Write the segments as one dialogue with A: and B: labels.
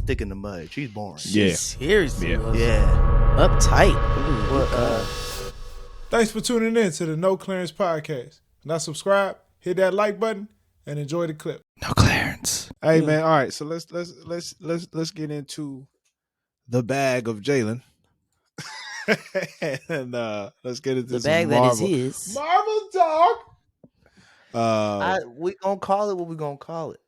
A: stick in the mud. She's boring.
B: Yeah.
C: Seriously.
A: Yeah.
C: Uptight.
D: Thanks for tuning in to the No Clearance Podcast. Now subscribe, hit that like button, and enjoy the clip.
A: No clearance.
B: Hey man, all right. So let's get into the bag of Jalen. And let's get into
C: The
B: some
C: bag that is
B: Marvel.
C: his.
B: Marvel talk.
A: We gonna call it what we gonna call it.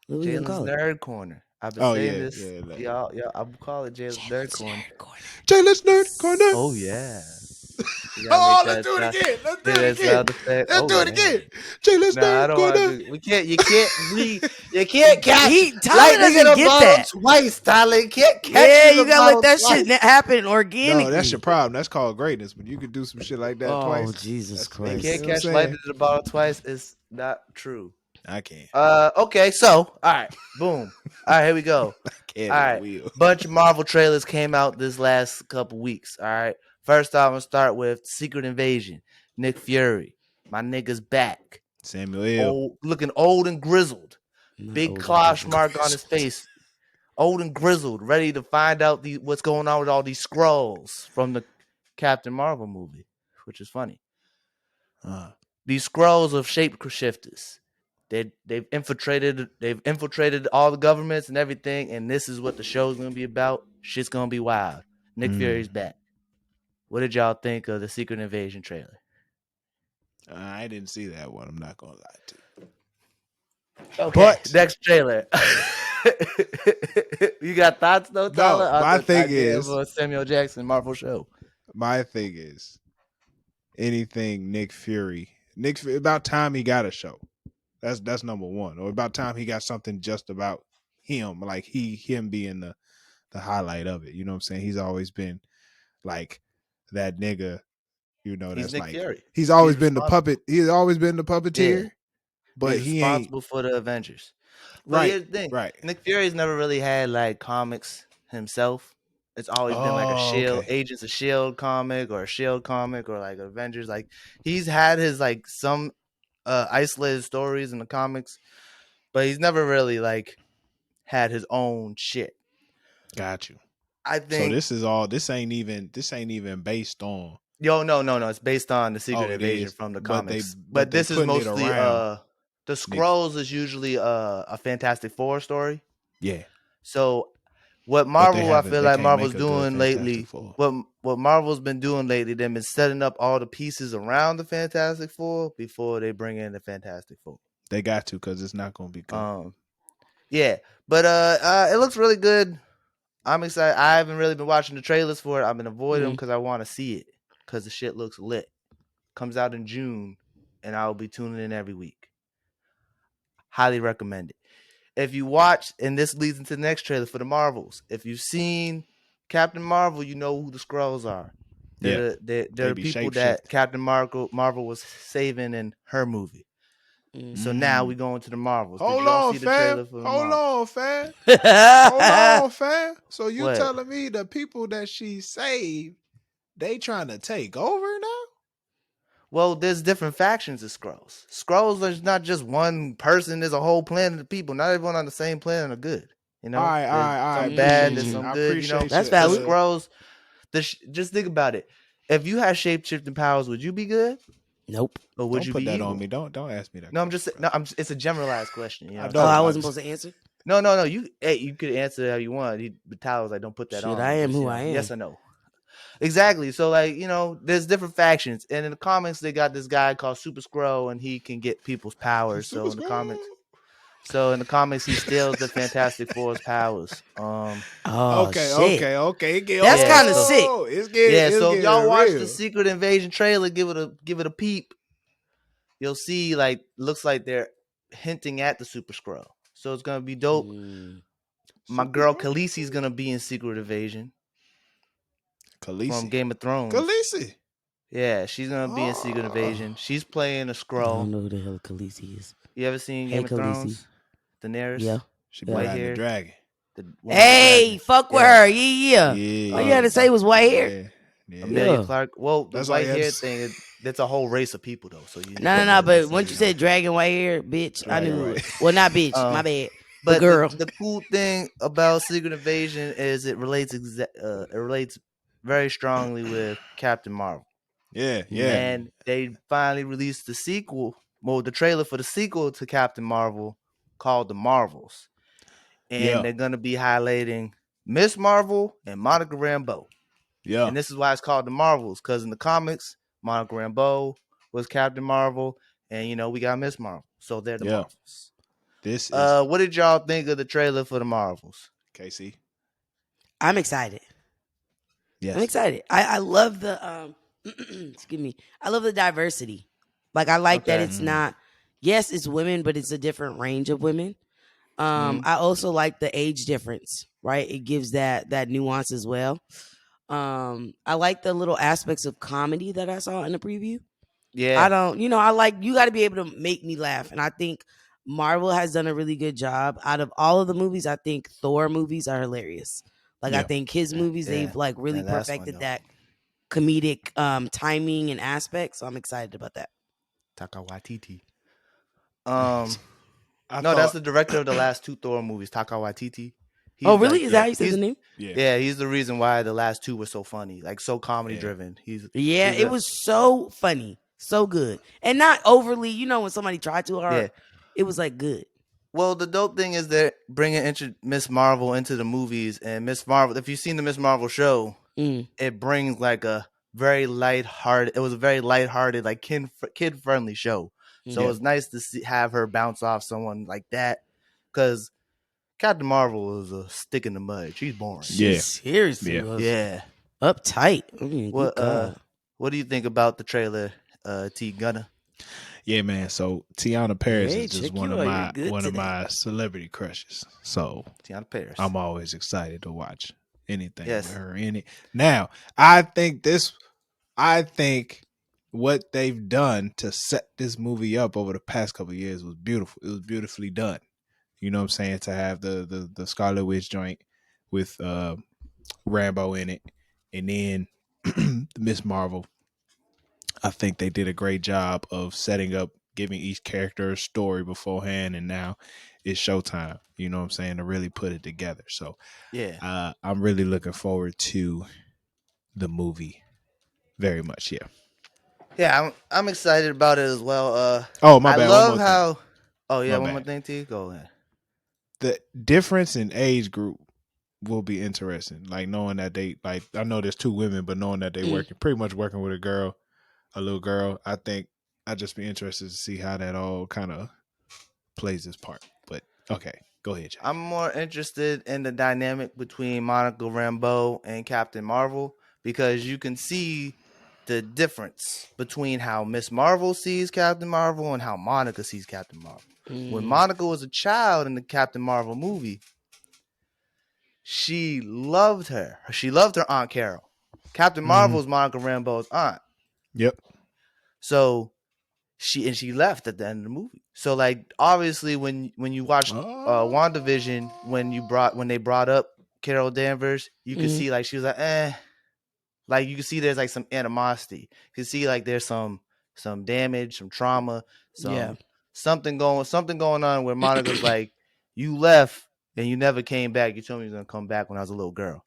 C: What we gonna
A: Jalen's
C: call it?
A: Nerd Corner. I've been saying this. Y'all, I'm call it Jalen's Nerd Corner.
B: Jalen's Nerd Corner.
A: Oh yeah.
B: Oh, let's do it again. Let's do it again. Let's do it again. Jalen's Nerd Corner.
A: You can't catch.
C: Tyler doesn't get that
A: twice, Tyler. You can't catch.
C: Yeah, you gotta let that shit happen organically.
B: No, that's your problem. That's called greatness. When you can do some shit like that twice.
C: Oh, Jesus Christ.
A: You can't catch lightning in the bottle twice. It's not true.
B: I can't.
A: Okay, so all right, boom. All right, here we go. All right, bunch of Marvel trailers came out this last couple weeks. All right, first I'm gonna start with Secret Invasion. Nick Fury, my nigga's back.
B: Samuel L.
A: Looking old and grizzled. Big cloche mark on his face. Old and grizzled, ready to find out what's going on with all these Skrulls from the Captain Marvel movie, which is funny. These Skrulls of shapeshifters. They've infiltrated all the governments and everything, and this is what the show's gonna be about. Shit's gonna be wild. Nick Fury's back. What did y'all think of the Secret Invasion trailer?
B: I didn't see that one. I'm not gonna lie to you.
A: Okay, but next trailer. You got thoughts though, Tyler?
B: No, my thing is
A: Samuel Jackson Marvel show.
B: My thing is anything Nick Fury. About time he got a show. That's number one. Or about time he got something just about him, like him being the highlight of it. You know what I'm saying? He's always been like that nigga. You know, that's
A: Nick
B: like
A: Fury.
B: He's always been the puppet. He's always been the puppeteer.
A: Yeah.
B: But
A: he's responsible for the Avengers. But
B: right.
A: Here's the thing.
B: Right.
A: Nick Fury's never really had like comics himself. It's always been like a Shield, Agents of Shield comic or a Shield comic or like Avengers. Like he's had his like some isolated stories in the comics, but he's never really like had his own shit.
B: Got you.
A: I think
B: so. This ain't even based on.
A: No. It's based on the Secret Invasion from the comics. But this is mostly the Skrulls is usually a Fantastic Four story.
B: Yeah.
A: So what Marvel, I feel like Marvel's doing lately, what Marvel's been doing lately, they've been setting up all the pieces around the Fantastic Four before they bring in the Fantastic Four.
B: They got to, because it's not going to be good.
A: Yeah, but it looks really good. I'm excited. I haven't really been watching the trailers for it. I've been avoiding them because I want to see it because the shit looks lit. Comes out in June, and I'll be tuning in every week. Highly recommend it. If you watch, and this leads into the next trailer for the Marvels. If you've seen Captain Marvel, you know who the Skrulls are. They're the people that Captain Marvel was saving in her movie. So now we go into the Marvels.
B: Hold on, fam. So you telling me the people that she saved, they trying to take over now?
A: Well, there's different factions of Skrulls. Skrulls, there's not just one person. There's a whole planet of people. Not everyone on the same planet are good. You know,
B: all right.
A: Some bad, there's some good. You know,
C: that's valid.
A: Skrulls. Just think about it. If you had shape-shifting powers, would you be good?
C: Nope.
A: Or would you
B: put
A: be
B: that
A: evil?
B: on me? Don't ask me that.
A: No, I'm just. No, it's a generalized question. You know?
C: I wasn't supposed to answer.
A: No. You could answer how you want. But Tyler's like, don't put that on.
C: I am who I am.
A: Yes or no? Exactly. So, like, you know, there's different factions, and in the comics, they got this guy called Super Skrull, and he can get people's powers. So in the comics, he steals the Fantastic Four's powers.
C: Okay.
B: That's
C: kind of sick.
A: So if y'all watch the Secret Invasion trailer, give it a peep. You'll see, like, looks like they're hinting at the Super Skrull. So it's gonna be dope. My girl Khaleesi's gonna be in Secret Invasion. From Game of Thrones.
B: Khaleesi.
A: Yeah, she's gonna be in Secret Invasion. She's playing a Skrull.
C: I don't know who the hell Khaleesi is.
A: You ever seen Game of Thrones? Daenerys?
C: Yeah.
B: She white hair. The dragon.
C: Hey, fuck with her. Yeah. All you had to say was white hair.
A: Yeah. Amelia Clark. Well, the white hair thing, that's a whole race of people, though. So
C: No. But once you said dragon white hair, bitch, I knew it. Well, not bitch. My bad.
A: But
C: girl.
A: the cool thing about Secret Invasion is it relates very strongly with Captain Marvel.
B: Yeah.
A: And they finally released the sequel, the trailer for the sequel to Captain Marvel called The Marvels. And they're going to be highlighting Miss Marvel and Monica Rambeau.
B: Yeah.
A: And this is why it's called The Marvels, because in the comics, Monica Rambeau was Captain Marvel, and we got Miss Marvel. So they're the Marvels.
B: This is
A: what did y'all think of the trailer for The Marvels?
B: Casey.
C: I'm excited.
B: Yes.
C: I'm excited. I love the excuse me. I love the diversity. Like I like that it's not yes, it's women, but it's a different range of women. I also like the age difference, right? It gives that nuance as well. I like the little aspects of comedy that I saw in the preview.
A: Yeah.
C: I like you got to be able to make me laugh, and I think Marvel has done a really good job. Out of all of the movies, I think Thor movies are hilarious. Like I think his movies, they've like really perfected that comedic timing and aspect. So I'm excited about that.
A: Taika Waititi.
B: No,
A: that's the director of the last two Thor movies, Taika Waititi.
C: Oh, really? Is that how you said the name?
A: Yeah, he's the reason why the last two were so funny, like so comedy driven.
C: It was so funny, so good, and not overly. When somebody tried too hard, it was like good.
A: Well, the dope thing is they're bringing Miss Marvel into the movies, and Miss Marvel. If you've seen the Miss Marvel show, it brings like a very lighthearted. It was a very lighthearted, like kid friendly show. So it's nice to have her bounce off someone like that, because Captain Marvel is a stick in the mud. She's boring.
C: She seriously was uptight. I mean,
A: what do you think about the trailer, T Gunner?
B: Yeah, man. So Tiana Paris is just one of my celebrity crushes. So
A: Tiana Paris,
B: I'm always excited to watch anything with her in it. Now, I think what they've done to set this movie up over the past couple of years was beautiful. It was beautifully done. You know what I'm saying? To have the Scarlet Witch joint with Rambo in it, and then Miss Marvel. I think they did a great job of setting up, giving each character a story beforehand, and now it's showtime. You know what I'm saying? To really put it together. So I'm really looking forward to the movie very much.
A: Yeah, I'm excited about it as well.
B: My bad.
A: I love how. One more thing, T. Go ahead.
B: The difference in age group will be interesting. Like knowing that I know there's two women, but knowing that they pretty much working with a little girl, I think I'd just be interested to see how that all kind of plays its part. But okay, go ahead, Jay.
A: I'm more interested in the dynamic between Monica Rambeau and Captain Marvel, because you can see the difference between how Miss Marvel sees Captain Marvel and how Monica sees Captain Marvel. When Monica was a child in the Captain Marvel movie, she loved her. She loved her Aunt Carol. Captain Marvel is Monica Rambeau's aunt.
B: Yep.
A: So she left at the end of the movie. So like obviously when you watch WandaVision, when they brought up Carol Danvers, you can see like she was like like you can see there's like some animosity. You can see like there's some damage, some trauma, something going on where Monica's like, you left and you never came back. You told me you were gonna come back when I was a little girl.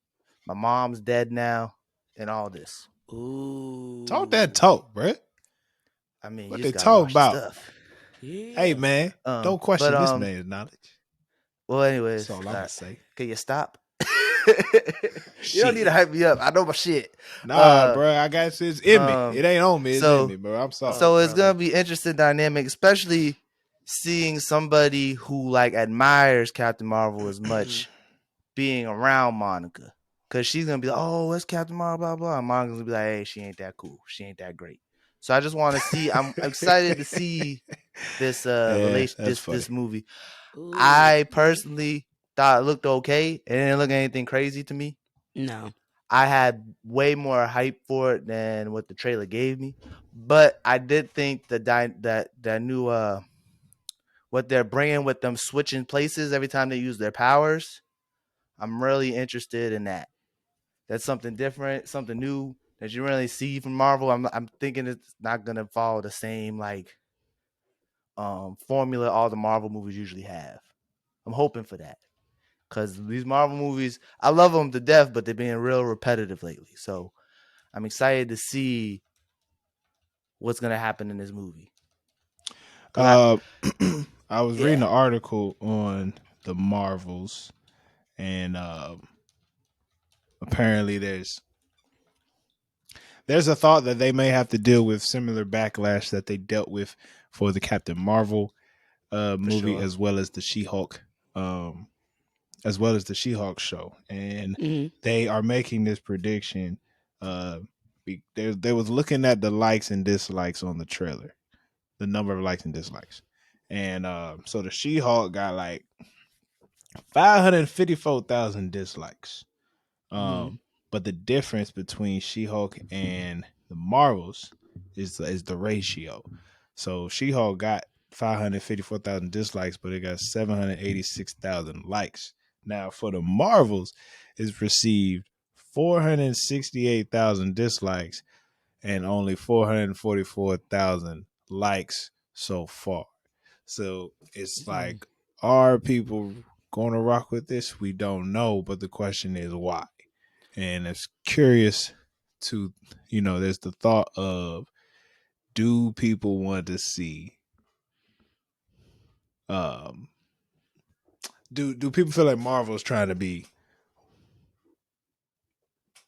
A: My mom's dead now, and all this.
C: Ooh,
B: talk that talk, bruh.
A: I mean,
B: what
A: you
B: they
A: just gotta
B: talk
A: watch
B: about?
A: stuff.
C: Yeah.
B: Hey man, don't question this man's knowledge.
A: Well, anyways,
B: that's all I'm gonna say.
A: Can you stop? You don't need to hype me up. I know my shit.
B: Nah, bro, I got it's in me. It ain't on me. It's in me, bro. I'm sorry.
A: So it's gonna be interesting dynamic, especially seeing somebody who like admires Captain Marvel as much being around Monica, because she's gonna be like, "Oh, it's Captain Marvel," blah blah. And Monica's gonna be like, "Hey, she ain't that cool. She ain't that great." So I just want to see. I'm excited to see this this movie.
C: Ooh.
A: I personally thought it looked okay. It didn't look anything crazy to me.
C: No.
A: I had way more hype for it than what the trailer gave me, but I did think that new what they're bringing with them switching places every time they use their powers. I'm really interested in that. That's something different, something new that you really see from Marvel. I'm thinking it's not gonna follow the same like formula all the Marvel movies usually have. I'm hoping for that. Because these Marvel movies, I love them to death, but they're being real repetitive lately. So I'm excited to see what's going to happen in this movie.
B: I was reading an article on the Marvels, and apparently there's a thought that they may have to deal with similar backlash that they dealt with for the Captain Marvel movie,
A: sure.
B: as well as the She-Hulk, show, and they are making this prediction. They was looking at the likes and dislikes on the trailer, the number of likes and dislikes, and so the She-Hulk got like 554,000 dislikes. But the difference between She-Hulk and the Marvels is the ratio. So She-Hulk got 554,000 dislikes, but it got 786,000 likes. Now for the Marvels, it's received 468,000 dislikes and only 444,000 likes so far. So it's like, are people going to rock with this? We don't know, but the question is why. And it's curious to, there's the thought of, do people want to see, do people feel like Marvel is trying to be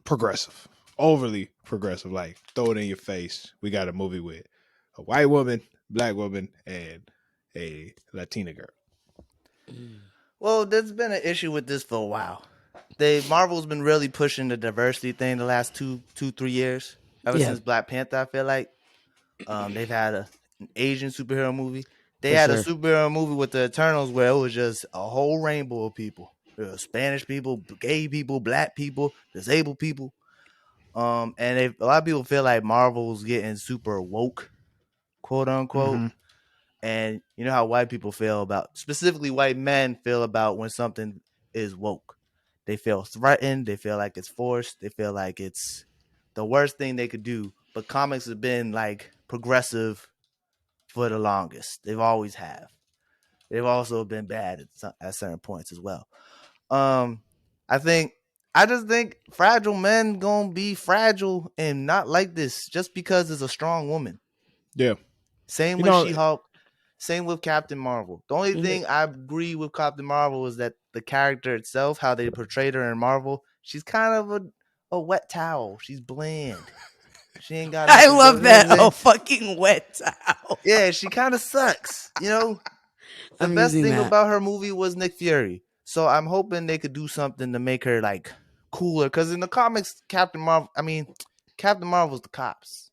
B: progressive, overly progressive, like throw it in your face? We got a movie with a white woman, black woman, and a Latina girl.
A: Well, there's been an issue with this for a while. Marvel's been really pushing the diversity thing the last 3 years. Ever since Black Panther, I feel like they've had an Asian superhero movie. They had a superhero movie with the Eternals where it was just a whole rainbow of people. There were Spanish people, gay people, black people, disabled people. And a lot of people feel like Marvel's getting super woke, quote unquote. Mm-hmm. And you know how white people feel about, specifically white men feel about when something is woke. They feel threatened. They feel like it's forced. They feel like it's the worst thing they could do. But comics have been like progressive for the longest. They've always have. They've also been bad at certain points as well. I just think fragile men gonna be fragile and not like this just because it's a strong woman.
B: Yeah.
A: Same with She-Hulk. Same with Captain Marvel. The only thing I agree with Captain Marvel is that the character itself, how they portrayed her in Marvel, she's kind of a wet towel. She's bland. She ain't got nothing.
C: I love that. A fucking wet towel.
A: Yeah, she kind of sucks. The best thing about her movie was Nick Fury. So I'm hoping they could do something to make her like cooler. Because in the comics, Captain Marvel's the cops.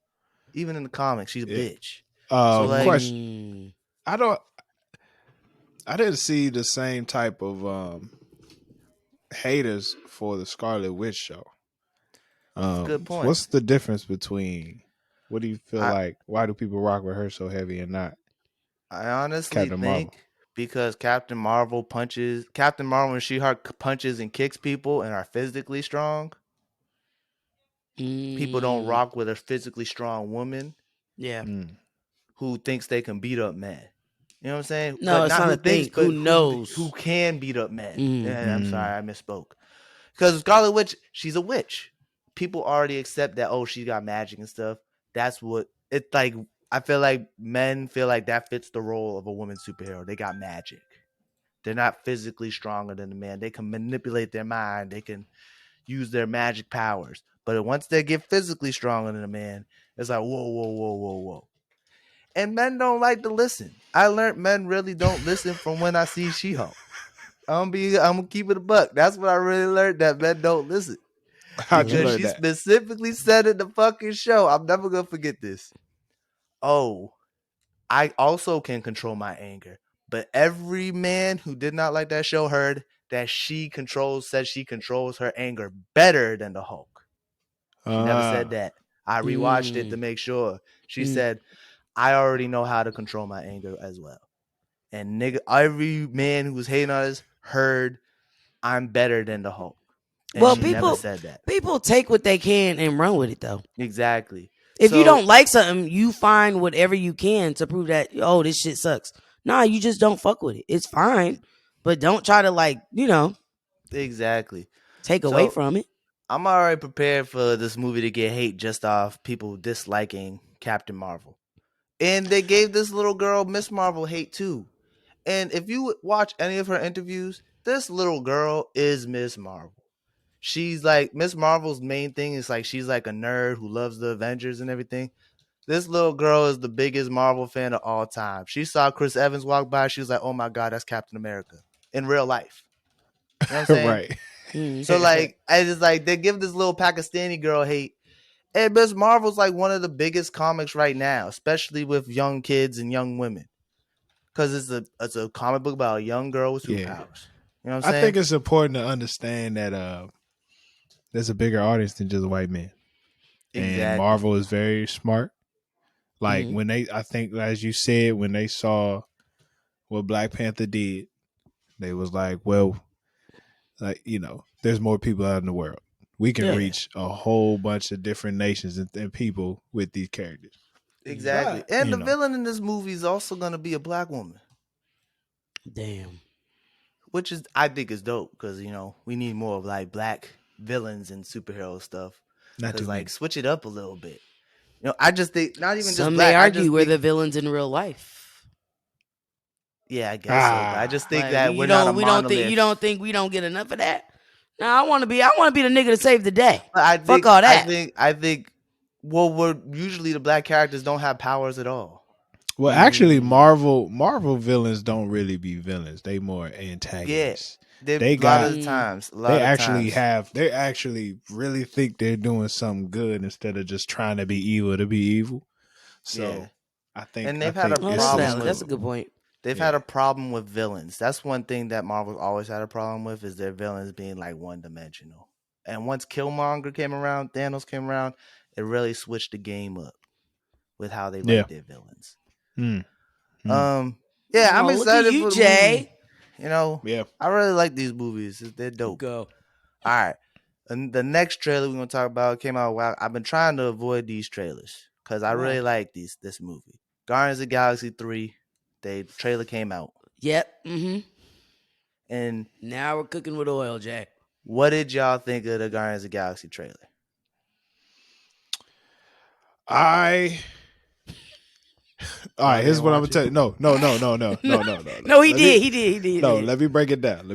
A: Even in the comics, she's a bitch.
B: So question. I didn't see the same type of haters for the Scarlet Witch show.
A: Good point.
B: What's the difference between, what do you feel like? Why do people rock with her so heavy and not?
A: I honestly think because Captain Marvel and She-Hulk punches and kicks people and are physically strong. People don't rock with a physically strong woman.
C: Yeah.
A: Who thinks they can beat up men. You know what I'm saying?
C: No,
A: but
C: it's not a thing. Who knows?
A: Who can beat up men. I'm sorry, I misspoke. Because Scarlet Witch, she's a witch. People already accept that, she got magic and stuff. That's what it's like. I feel like men feel like that fits the role of a woman superhero. They got magic. They're not physically stronger than the man. They can manipulate their mind. They can use their magic powers. But once they get physically stronger than a man, it's like, whoa. And men don't like to listen. I learned men really don't listen from when I see She-Hulk. I'm gonna keep it a buck. That's what I really learned, that men don't listen.
B: How'd you learn
A: she
B: that?
A: Specifically said in the fucking show, I'm never gonna forget this. I also can control my anger. But every man who did not like that show heard that she controls her anger better than the Hulk. She never said that. I rewatched it to make sure. She said, I already know how to control my anger as well. And every man who was hating on us heard I'm better than the Hulk. And she never said that.
C: People take what they can and run with it, though.
A: Exactly.
C: If you don't like something, you find whatever you can to prove that, this shit sucks. Nah, you just don't fuck with it. It's fine. but don't try to like,
A: Exactly.
C: take away from it.
A: I'm already prepared for this movie to get hate just off people disliking Captain Marvel. And they gave this little girl, Miss Marvel, hate too. And if you watch any of her interviews, this little girl is Miss Marvel. She's like, Miss Marvel's main thing is like she's like a nerd who loves the Avengers and everything. This little girl is the biggest Marvel fan of all time. She saw Chris Evans walk by. She was like, oh my God, that's Captain America in real life. You know what I'm saying?
B: Right.
A: So like, I just like, they give this little Pakistani girl hate. And Miss Marvel's like one of the biggest comics right now, especially with young kids and young women. Because it's a comic book about a young girl with superpowers.
B: Yeah.
A: You know what I'm saying?
B: I think it's important to understand that there's a bigger audience than just white men.
A: Exactly.
B: And Marvel is very smart. Like when I think as you said, when they saw what Black Panther did, they was like, well, like, there's more people out in the world. We can reach a whole bunch of different nations and people with these characters.
A: Exactly.
B: But,
A: and the villain in this movie is also going to be a black woman.
C: Damn.
A: Which is, I think, is dope because, we need more of like black villains and superhero stuff. Because like switch it up a little bit. I just think not even
C: some
A: just black.
C: May argue we're the villains in real life.
A: Yeah, I guess so. But I just think
C: like,
A: that we're not a monolith.
C: You don't think we don't get enough of that? No, I want to be the nigga to save the day.
A: Fuck
C: all that.
A: I think. Well, we're usually the black characters don't have powers at all.
B: Well, actually, Marvel villains don't really be villains. They more antagonists.
A: Yeah, they
B: actually really think they're doing something good instead of just trying to be evil to be evil. So I think,
A: and they've had a problem.
C: That's a good point.
A: They've had a problem with villains. That's one thing that Marvel's always had a problem with is their villains being like one dimensional. And once Killmonger came around, Thanos came around, it really switched the game up with how they write their villains. I'm excited for the
C: Jay.
A: movie. I really like these movies. They're dope.
C: Go.
A: All right. And the next trailer we're gonna talk about came out. I've been trying to avoid these trailers because I really like this movie. Guardians of the Galaxy 3. The trailer came out.
C: Yep. Mm-hmm.
A: And
C: now we're cooking with oil, Jay.
A: What did y'all think of the Guardians of the Galaxy trailer?
B: All right, here's what I'm gonna tell you. No.
C: No, he did.
B: No, let me break it down.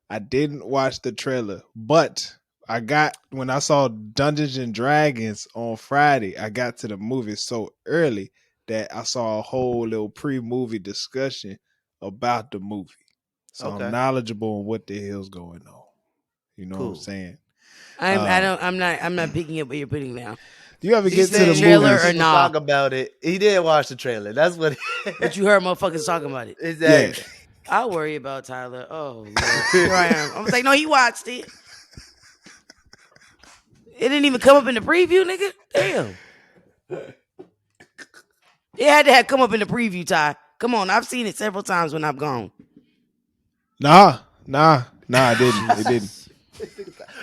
B: I didn't watch the trailer, but when I saw Dungeons and Dragons on Friday, I got to the movie so early that I saw a whole little pre-movie discussion about the movie. So I'm knowledgeable on what the hell's going on. You know what I'm saying?
C: I'm not picking up what you're putting down.
B: Do you ever get to the
C: trailer or not?
A: Talk about it. He didn't watch the trailer. That's what.
C: But you heard motherfuckers talking about it.
A: Exactly.
B: Yeah.
C: I'll worry about Tyler. Oh, Lord. Here I am. I'm like, no, he watched it. It didn't even come up in the preview, nigga. Damn. It had to have come up in the preview, Ty. Come on, I've seen it several times when I've gone.
B: Nah, it didn't. It didn't.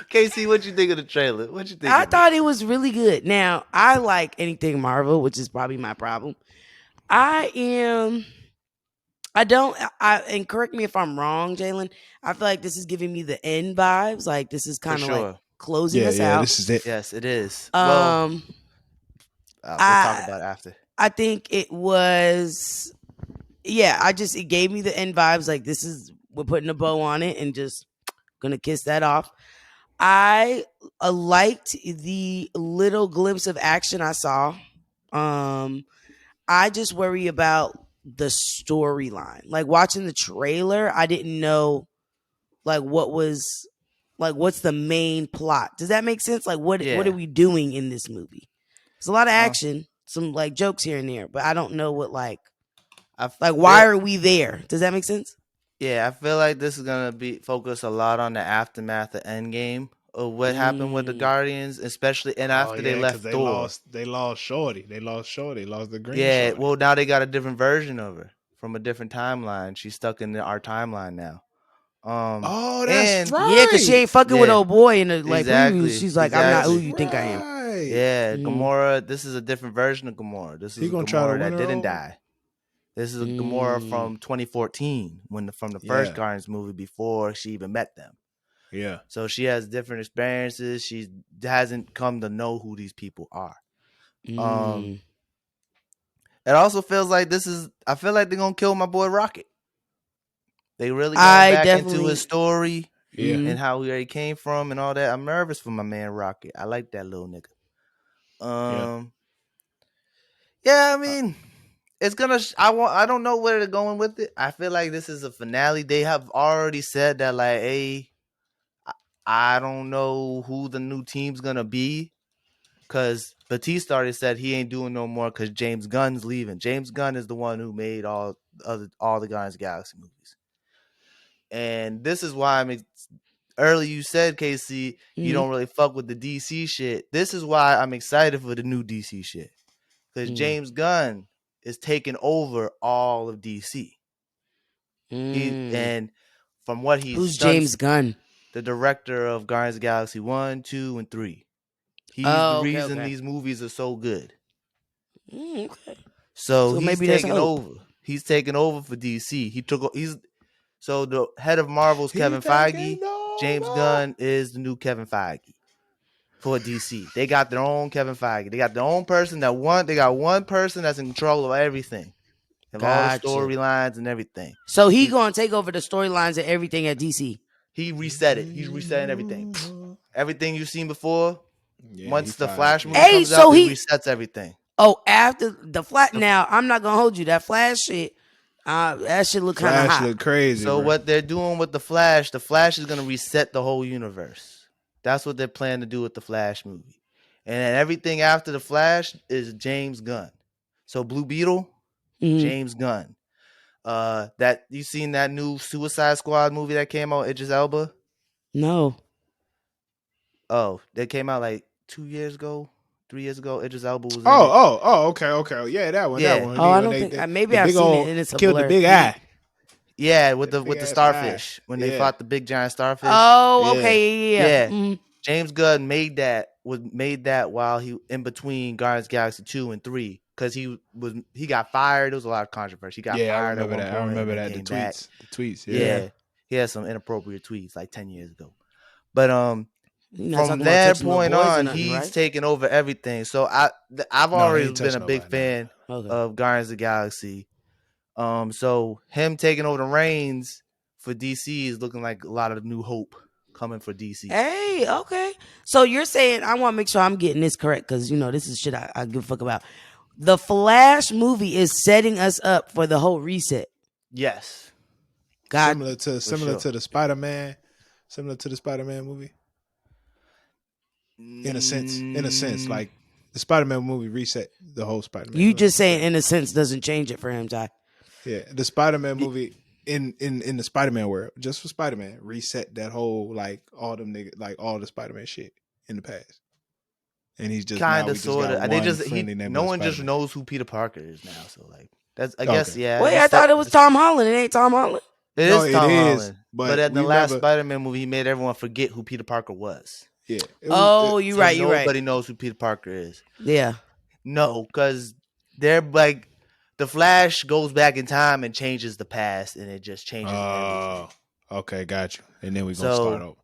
A: Casey, what you think of the trailer? What you think?
C: I thought it was really good. Now, I like anything Marvel, which is probably my problem. And correct me if I'm wrong, Jalen. I feel like this is giving me the end vibes. Like this is kind of like closing us out.
B: This is it.
A: Yes, it is.
C: We'll
A: talk about it after.
C: I think it was, it gave me the end vibes. Like we're putting a bow on it and just gonna kiss that off. I liked the little glimpse of action I saw. I just worry about the storyline. Like watching the trailer, I didn't know like what's the main plot. Does that make sense? Like what are we doing in this movie? There's a lot of action, some like jokes here and there, but I don't know what why are we there? Does that make sense?
A: Yeah, I feel like this is gonna be focused a lot on the aftermath of Endgame of what happened with the Guardians, especially after they left Thor.
B: They lost Shorty. They lost the green.
A: Yeah,
B: Shorty.
A: well now they got a different version of her from a different timeline. She's stuck in our timeline now.
B: That's right.
C: Yeah, because she ain't fucking with old boy in the
A: exactly.
C: She's like, I'm not who you think I am.
A: Yeah, Gamora. This is a different version of Gamora. This is Gamora that didn't die. This is a Gamora from 2014, from the first Guardians movie before she even met them.
B: Yeah.
A: So she has different experiences. She hasn't come to know who these people are. It also feels like I feel like they're gonna kill my boy Rocket. They really going back into his story and where he came from and all that. I'm nervous for my man Rocket. I like that little nigga. Yeah, I mean, it's gonna. I don't know where they're going with it. I feel like this is a finale. They have already said that, like, hey, I don't know who the new team's gonna be, because Batista already said he ain't doing no more because James Gunn's leaving. James Gunn is the one who made all the Guardians of the Galaxy movies, and this is why early you said, KC, you don't really fuck with the DC shit. This is why I'm excited for the new DC shit. Because James Gunn is taking over all of DC. And from what
C: who's James Gunn?
A: The director of Guardians of the Galaxy 1, 2, and 3. He's the reason these movies are so good.
C: Okay.
A: So he's taking over. He's taking over for DC. So the head of Marvel's Kevin Feige. James Gunn is the new Kevin Feige for DC. They got their own Kevin Feige. They got their own person they got one person that's in control of everything. Of all the storylines and everything.
C: So he's gonna take over the storylines and everything at DC.
A: He reset it. He's resetting everything. Everything you've seen before. Once the Flash movie comes out, he resets everything.
C: Oh, after the Flash. Now I'm not gonna hold you. That Flash shit. That shit look kind of hot.
B: Look crazy.
A: So what they're doing with the Flash is gonna reset the whole universe. That's what they're planning to do with the Flash movie. And then everything after the Flash is James Gunn. So Blue Beetle, James Gunn. That you seen that new Suicide Squad movie that came out, Idris Elba?
C: No.
A: Oh, that came out like 2 years ago, 3 years ago. Idris Elba was in it.
B: Okay. Yeah, that one.
A: Yeah.
B: That one.
C: Oh, I don't think. Maybe I've seen it and it's a
B: killed
C: blur.
B: the big eye.
A: Yeah, with the starfish when they fought the big giant starfish.
C: Oh, okay, yeah.
A: Mm-hmm. James Gunn made that while he in between Guardians of the Galaxy 2 and 3 because he got fired. There was a lot of controversy. He got fired.
B: I remember
A: at one
B: that.
A: point
B: I remember that. The tweets. Yeah.
A: He had some inappropriate tweets like 10 years ago. But
C: from that point on,
A: he's taking over everything. So I've always been a big fan of Guardians of the Galaxy. So him taking over the reins for DC is looking like a lot of new hope coming for DC.
C: Hey, okay. So you're saying, I want to make sure I'm getting this correct because, this is shit I give a fuck about. The Flash movie is setting us up for the whole reset.
A: Yes.
B: Similar to the Spider-Man movie. In a sense, like the Spider-Man movie reset the whole Spider-Man.
C: You just saying in a sense doesn't change it for him, Ty.
B: Yeah, the Spider-Man movie in the Spider-Man world, just for Spider-Man, reset that whole like all them niggas, like all the Spider-Man shit in the past. And he's just
A: kind of sort of. No one just knows who Peter Parker is now. So like that's I guess yeah.
C: Wait, I thought it was Tom Holland. It ain't Tom Holland.
A: It is Tom Holland. But at the last Spider-Man movie, he made everyone forget who Peter Parker was.
B: Yeah.
C: You're right.
A: Nobody knows who Peter Parker is.
C: Yeah.
A: No, because they're like the Flash goes back in time and changes the past, and it just changes everything.
B: Okay, got you. And then we're gonna start over.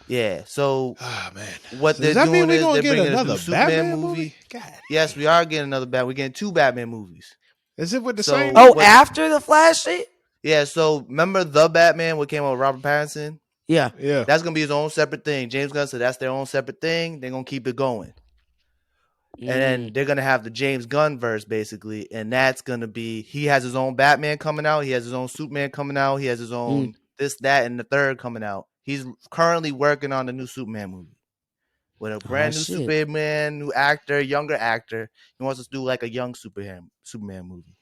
A: Yeah. So,
B: man,
A: what they're doing is they're bringing a new Superman movie.
B: God.
A: Yes, we are getting another Batman. We're getting 2 Batman movies.
B: Is it with the same?
C: After the Flash shit?
A: Yeah. So remember the Batman? What came out with Robert Pattinson?
C: Yeah.
A: That's gonna be his own separate thing. James Gunn said that's their own separate thing. They're gonna keep it going. And then they're gonna have the James Gunn verse basically, and that's gonna be he has his own Batman coming out, he has his own Superman coming out, he has his own this, that, and the third coming out. He's currently working on the new Superman movie with a brand new Superman, new actor, younger actor. He wants us to do like a young Superman movie.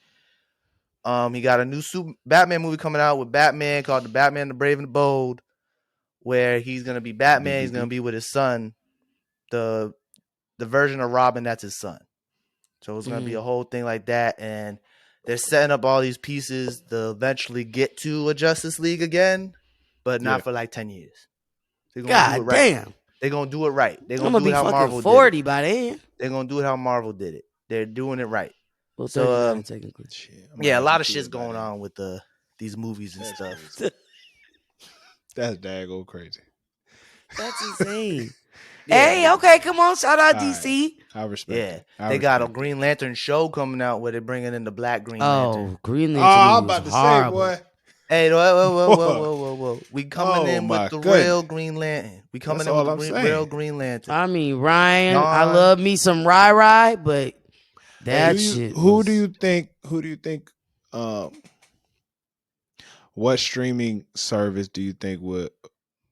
A: He got a new Batman movie coming out with Batman called The Batman, the Brave and the Bold, where he's gonna be Batman. He's gonna be with his son, the version of Robin that's his son. So it's gonna be a whole thing like that, and they're setting up all these pieces to eventually get to a Justice League again, but not for like 10 years. They're gonna do it right. Damn, they're gonna do it right. They're gonna do it how Marvel
C: 40
A: did it.
C: by then.
A: They're gonna do it how Marvel did it. They're doing it right.
C: Well,
A: So,
C: 39 technically.
B: Shit,
A: yeah, a lot of shit's going on with these movies and
B: That's
A: stuff.
B: crazy. That's daggone crazy.
C: That's insane.
A: Yeah.
C: Hey, okay, come on, shout out
B: All right.
C: DC.
B: I respect
A: Yeah,
B: it. I
A: they got a
B: respect it.
A: Green Lantern show coming out where they're bringing in the Black Green Lantern.
C: Oh, Green
B: Oh,
C: Lantern
B: I'm
C: movie
B: about
C: was
B: to say,
C: horrible.
B: boy.
A: Hey, whoa. We coming
B: Oh,
A: in
B: my
A: with the
B: goodness.
A: real Green Lantern. We coming
B: That's
A: in with
B: all
A: the
B: I'm
A: real
B: saying.
A: Green Lantern.
C: I mean, Ryan, I
A: Dawn.
C: love me some Rai, but that shit
B: Who do
C: was-
B: you think what streaming service do you think would,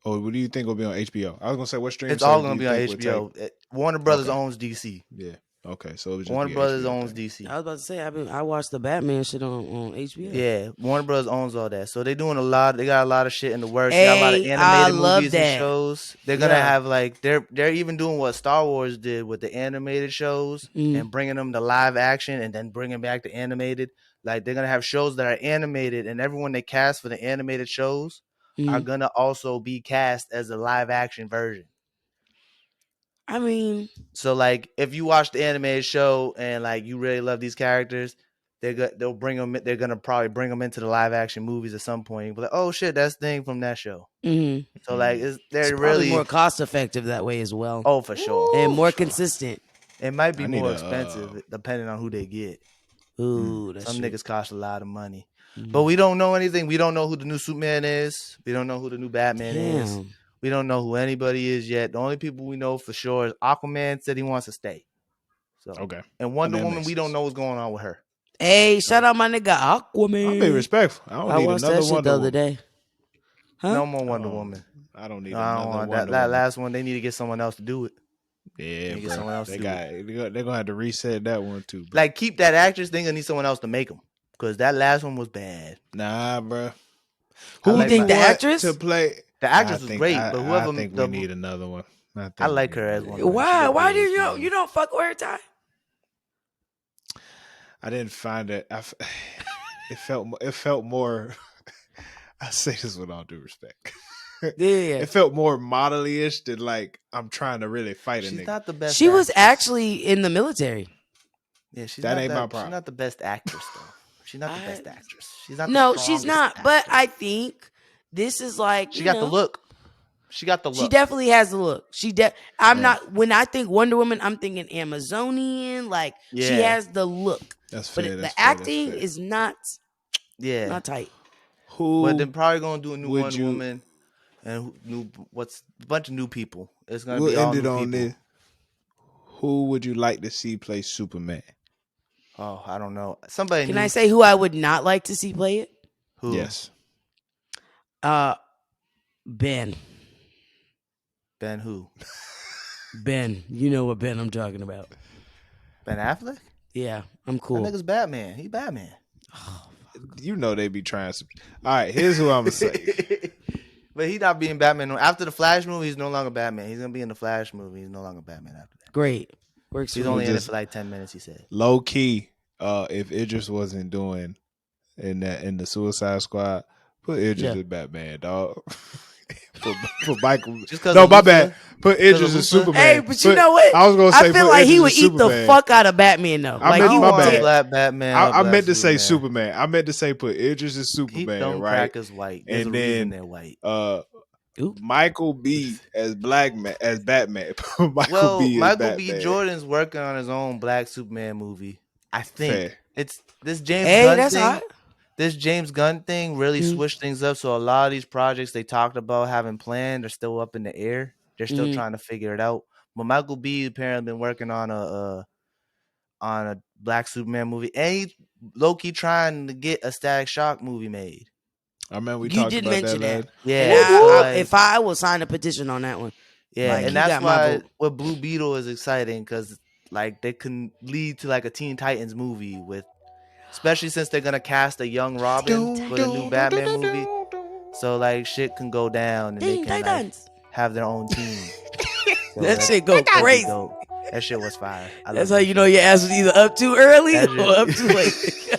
B: or what do you think will be on HBO? I was gonna say, what streaming
A: It's all
B: service do
A: gonna
B: you
A: be on
B: think would
A: HBO. Warner Brothers
B: Okay.
A: owns DC.
B: Yeah. Okay. So it would just
A: Warner
B: be
A: Brothers
B: HBO
A: owns
B: thing.
A: DC.
C: I was about to say I watched the Batman shit on HBO.
A: Yeah, Warner Brothers owns all that. So they're doing a lot. They got a lot of shit in the works. They got a lot of
C: Hey, I
A: animated
C: love
A: movies and
C: that.
A: shows. They're gonna
C: Yeah.
A: have like they're even doing what Star Wars did with the animated shows and bringing them to live action and then bringing back the animated. Like they're gonna have shows that are animated and everyone they cast for the animated shows are gonna also be cast as a live action version.
C: I mean,
A: So like if you watch the animated show and like you really love these characters, they'll bring them. They're gonna probably bring them into the live action movies at some point. But like, oh shit, that's the thing from that show. So like they're
C: it's probably
A: really
C: more cost effective that way as well.
A: Oh, for sure.
C: And more consistent.
A: It might be
B: I need
A: more
B: a,
A: expensive depending on who they get.
C: Ooh, that's
A: Some
C: true.
A: niggas cost a lot of money. But we don't know anything. We don't know who the new Superman is. We don't know who the new Batman is.
C: Damn.
A: We don't know who anybody is yet. The only people we know for sure is Aquaman said he wants to stay. So
B: Okay.
A: And Wonder
B: That
A: Woman,
B: makes
A: we don't
B: sense.
A: know what's going on with her.
C: Hey, shout out my nigga Aquaman.
B: I'm being respectful. I don't need
C: watched
B: another
C: that shit
B: Wonder
C: the other
B: Woman.
C: day. Huh?
A: No more Wonder Woman.
B: I don't need
A: I don't
B: another
A: want
B: Wonder
A: that
B: Woman.
A: last one. They need to get someone else to do it.
B: Yeah,
A: Get
B: bro.
A: someone else to do
B: They're gonna have to reset that one too, bro.
A: Like keep that actress thing. I need someone else to make them because that last one was bad.
B: Nah, bro.
A: Who
C: you think the actress?
B: to play?
A: The actress
B: I
A: was
B: think-
A: great,
B: I,
A: but whoever
B: I think we need another one.
A: I like her as one.
C: Why? Why do you don't fuck with her, Ty?
B: I didn't find it. It felt more. I say this with all due respect.
C: Yeah.
B: It felt more model-ish than like I'm trying to really fight a
A: She's
B: nigga.
A: not the best.
C: She was
A: actress.
C: actually in the military.
A: Yeah, she's
B: That
A: not
B: ain't my problem.
A: She's not the best actress though. She's not the best actress. She's not.
C: No,
A: the
C: she's
A: strongest
C: not. But
A: actress.
C: I think this is like
A: she got the look. She got the look.
C: She definitely has the look. I'm not. When I think Wonder Woman, I'm thinking Amazonian. Like she
A: Yeah.
C: has the look.
B: That's
C: But
B: fair.
C: the
B: that's fair, that's
C: acting
B: fair.
C: is not
A: Yeah.
C: tight.
B: Who?
A: But they're probably gonna do a new
B: would
A: Wonder
B: you-
A: Woman and a bunch of new people. It's gonna
B: We'll
A: be all
B: end it
A: new
B: on
A: people.
B: this. Who would you like to see play Superman?
A: Oh, I don't know. Somebody.
C: Can
A: new.
C: I say who I would not like to see play it?
A: Who?
B: Yes.
C: Ben.
A: Ben who?
C: Ben. You know what Ben I'm talking about.
A: Ben Affleck?
C: Yeah, I'm cool.
A: That nigga's Batman. He Batman.
B: You know they be trying to. All right, here's who I'm gonna say.
A: But he not being Batman. After the Flash movie, he's no longer Batman. He's gonna be in the Flash movie. He's no longer Batman after that.
C: Great. Works
A: He's
C: for
A: only
C: me.
A: in it
B: just-
A: for like 10 minutes, he said.
B: Low key, if Idris wasn't doing in the Suicide Squad, put Idris
C: Yeah.
B: as Batman, dog. for Michael.
A: Just 'cause
B: No,
A: of
B: my
A: Luthor?
B: bad. Put
A: 'Cause
B: Idris
A: of
B: as
A: Luthor?
B: Superman.
C: Hey, but you know what?
B: I was gonna say
C: I feel
B: put
C: like he
B: Idris
C: would
B: as
C: eat the
B: Superman.
C: fuck out of Batman though.
B: I
C: Like
B: meant-
C: he
B: my
C: would
B: bad.
C: take-
A: Black Batman.
B: I
A: Black
B: meant to say
A: Superman.
B: Superman. I meant to say put Idris as
A: Keep
B: Superman,
A: them
B: right?
A: crackers white. There's
B: And
A: a reason
B: then
A: they're white.
C: Oop.
B: Michael B as as Batman.
A: Well,
B: B as
A: Michael B.
B: Batman.
A: Jordan's working on his own Black Superman movie. I think
B: Fair.
A: it's this James
C: Hey,
A: Gunn
C: that's
A: thing.
C: hot.
A: This James Gunn thing really
C: Mhm.
A: switched things up. So a lot of these projects they talked about having planned are still up in the air. They're still
C: Mhm.
A: trying to figure it out. But Michael B. apparently been working on a Black Superman movie, and he's low key trying to get a Static Shock movie made.
B: I remember we
C: You
B: talked
C: did
B: about
C: mention
B: that.
C: that.
A: Yeah,
C: And
A: so, like-
C: if I will sign a petition on that one.
A: yeah,
C: like,
A: and
C: he
A: that's
C: got my
A: why
C: vote.
A: what Blue Beetle is exciting because like they can lead to like a Teen Titans movie with, especially since they're gonna cast a young Robin for the new Batman movie. So like shit can go down and
C: Teen
A: they can like,
C: Titans.
A: have their own team. So
C: That shit go
A: that'd be
C: crazy.
A: dope. That shit was fire. I
C: That's
A: love
C: how
A: that
C: you know your ass was either up too early
A: That
C: or
A: shit-
C: up too late.